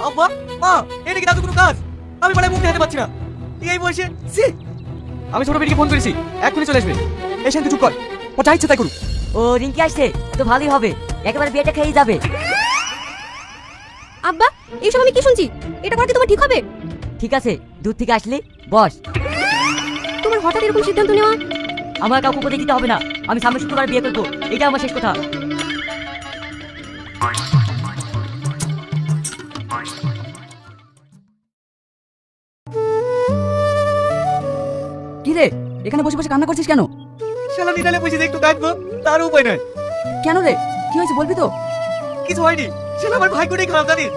আব্বা মা এটা কি দাদু কোনো কাজ? আমি মানে মুখ দেখাতে পারছি না এই বয়সে। সি আমি ছোট বেটিকে ফোন করেছি, এক্ষুনি চলে আসবে। এই শান্তি চুপ কর, ও যা ইচ্ছে তাই করুক। ও রিঙ্কি আসছে তো ভালোই হবে, একেবারে বিয়েটা খেয়েই যাবে। আব্বা এইসব আমি কি শুনছি? এটা করা কি তোমার ঠিক হবে? ঠিক আছে, দূর থেকে আসলি বস। তোমার হঠাৎ এরকম সিদ্ধান্ত নেওয়া? আমার কাউকে উপদেশ দিতে হবে না, আমি সামনের শুক্রবার বিয়ে করবো, এটা আমার শেষ কথা। কি রে, এখানে বসে বসে কান্না করছিস কেন? শালা নিরালে বসে একটু কাঁদবো, তার উপায় নাই। কেন রে, কি হয়েছে বলবি তো? কিছু হয়নি, শালা আমার ভাগ্যটাই খারাপ জানিস।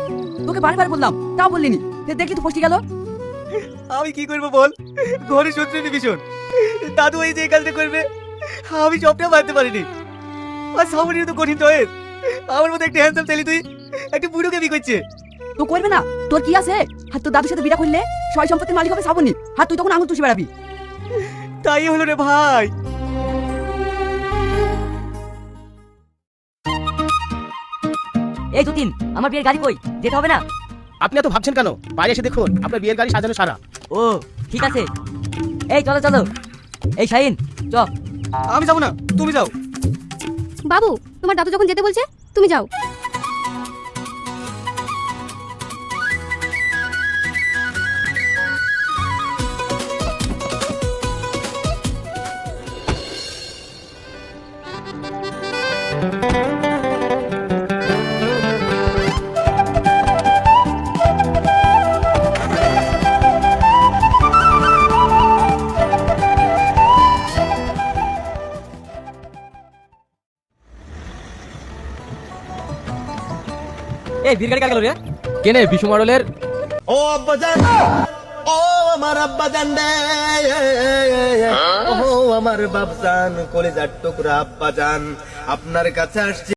তোকে বারবার বললাম তাও বললিনি, দেখলি তো ফসকে গেল। আমি কি করবো বল, ঘরে শত্রু ভীষণ। দাদু এই যে এই কাজটা করবে আমি সবটা ভাবতে পারিনি। আর সামনের তো কঠিন চয়েস, আমার মতো একটা হ্যান্ডসাম ছেলে তুই একটা বুড়োকে বিয়ে করছে। তো করবে না, তোর কি আছে? আর তোর দাদুর সাথে বিড়া করলে সয় সম্পত্তির মালিক হবে শ্রাবণী, আর তুই তখন আঙুল চুষে বেড়াবি। তাই হলো রে ভাই। এই দুদিন আমার বিয়ের গাড়ি কই, যেতে হবে না? আপনি এত ভাবছেন কেন? বাইরে এসে দেখুন আপনার বিয়ের গাড়ি সাজানো সারা। ও ঠিক আছে, এই চলো চলো। এই শাহিন চ। আমি যাবো না, তুমি যাও। বাবু তোমার দাদু যখন যেতে বলছে তুমি যাও। এই বিয়ের গাড়ি কার গেল রে? কেনে বিশু মডেলের। ও আব্বাজান, ও আমার আব্বাজান রে, ও আমার বাপজান, কলেজার টুকরা আব্বাজান, আপনার কাছে আসছি।